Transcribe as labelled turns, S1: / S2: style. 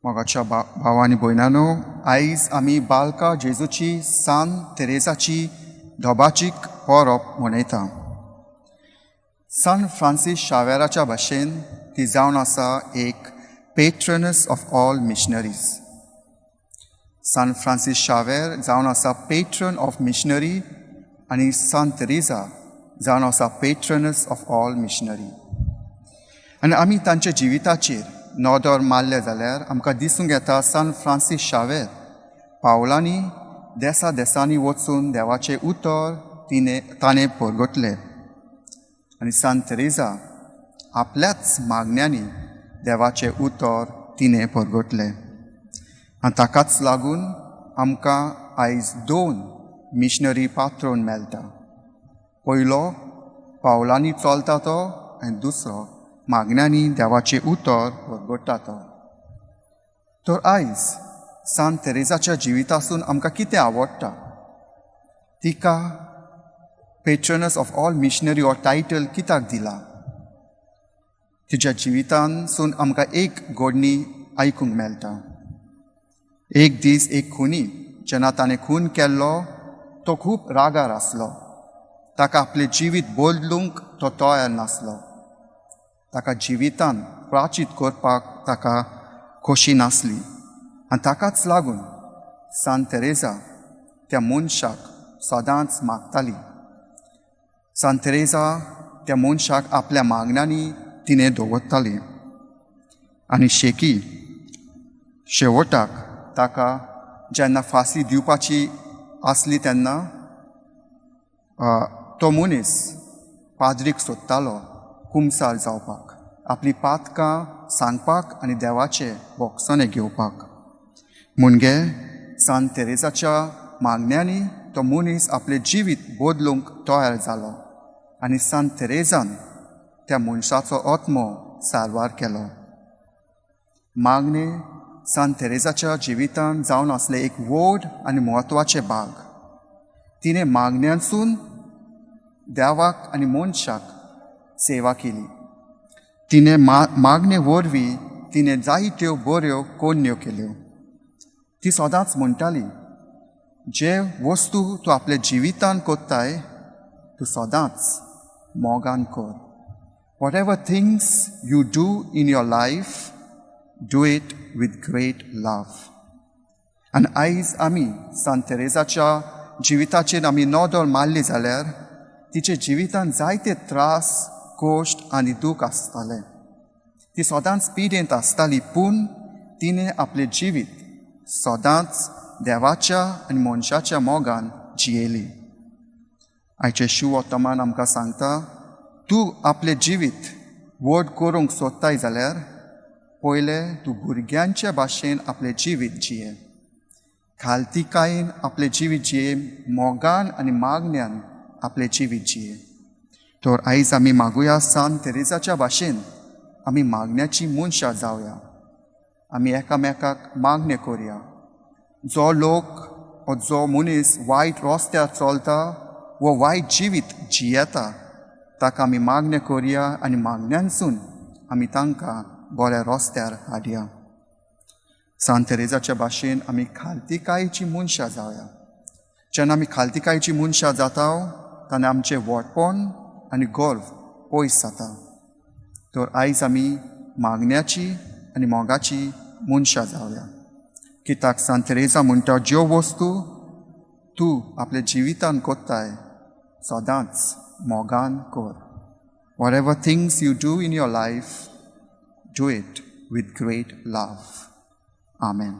S1: मोगाच्या भाव आनी भयणांनो, आयज आमी बालका जेजूची सांत तेरेसाची धोबाचीक परब मनयता. सांत फ्रांसीस शावेराच्या भाशेन ती जावन आसा एक पेट्रनस ऑफ ऑल मिशनरीज. सांत फ्रांसीस शावेर जावन आसा पेट्रन ऑफ मिशनरी आनी सांत तेरेसा जावन आसा पेट्रनस ऑफ ऑल मिशनरी. आनी आमी तांच्या जिविताचेर नदर मारले जाल्यार आमकां दिसूंक येता सांत फ्रांसीस शावेर पावलांनी देसा देसांनी वचून देवाचें उतर ताणें परगटलें. आनी सांत तेरेसा आपल्याच मागण्यांनी देवाचें उतर तिणें परगटलें. आनी ताकाच लागून आमकां आयज 2 मिशनरी पात्रोन मेळटा. पयलो पावलांनी चलता तो आनी दुसरो मागण्यांनी देवाचें उतर परगटता तो. तर आयज सांत तेरेसाच्या जिवितासून आमकां कितें आवडटा? तिका पेट्रनस ऑफ ऑल मिशनरी हो टायटल कित्याक दिला? तिच्या जिवितांसून आमकां एक घडणी आयकूंक मेळटा. एक दीस एक खुनी जेन्ना ताणें खून केल्लो तो खूब रागार आसलो. ताका आपलें जिवीत बदलूंक तो तयार नासलो. ताका जिवितान प्राचीत करपाक ताका खोशी नासली. आनी ताकाच लागून सांत तेरेसा त्या मनशाक सदांच मागताली. सांत तेरेसा त्या मनशाक आपल्या मागण्यांनी तिणें दवरताली. आनी शेवटाक ताका जेन्ना फासी दिवपाची आसली तेन्ना तो मनीस पाद्रीक सोदतालो कुमसार जावपाक, आपली पातकां सांगपाक आनी देवाचे बोगसणे घेवपाक. मुणगे सांत तेरेसाच्या मागण्यांनी तो मनीस आपलें जिवीत बदलूंक तयार जालो आनी सांत तेरेसान त्या मनशाचो आत्मो सारवार केलो. मागणे सांत तेरेसाच्या जिवितान जावन आसले एक व्हड आनी म्हत्वाचे भाग. तिणें मागण्यांसून देवाक आनी मनशाक सेवा केली. तिणें मागणे वरवीं तिणें जायत्यो बऱ्यो कोन्यो केल्यो. ती सदांच म्हणटाली, जे वस्तू तूं आपल्या जिवितान कोत्ताय तूं सदांच मोगान कर. Whatever things you do in your life, do it with great love. आनी आयज आमी सांत तेरेसाच्या जिविताचेर आमी नदर मारली जाल्यार तिचे जिवितान जायते त्रास, कोश्ट आनी दूख आसताले. ती सदांच पिडेंत आसताली, पूण तिणें आपलें जिवीत सदांच देवाच्या आनी मनशाच्या मोगान जियेली. आयचे शिव वर्तमान आमकां सांगता, तूं आपलें जिवीत व्हड करूंक सोदताय जाल्यार पयलें तूं भुरग्यांच्या भाशेन आपलें जिवीत जिये. खालतीकायेन आपलें जिवीत जिये, मोगान आनी मागण्यान आपलें जिवीत जिये. तर आयज आमी मागुया सांत तेरेसाच्या भाशेन आमी मागण्याची मनशां जावया. आमी एकामेकाक मागणे करुया. जो लोक वा जो मनीस वायट रस्त्यार चलता वो वायट जिवीत जियेता ताका आमी मागणे करुया आनी मागण्यांसून आमी तांकां बऱ्या रस्त्यार हाडया. सांत तेरेसाच्या भाशेन आमी खालतीकायेची मनशां जावया. जेन्ना आमी खालतीकायेची मनशां जाता तेन्ना आमचें व्हडपण आनी गर्व पयस जाता. तर आयज आमी मागण्याची आनी मोगाची मनशां जावया. कित्याक सांत तेरेसा म्हणटा, ज्यो वस्तू तूं आपल्या जिवितान कोत्ताय सदांच मोगान कर. Whatever things you do in your life, do it with great love. Amen.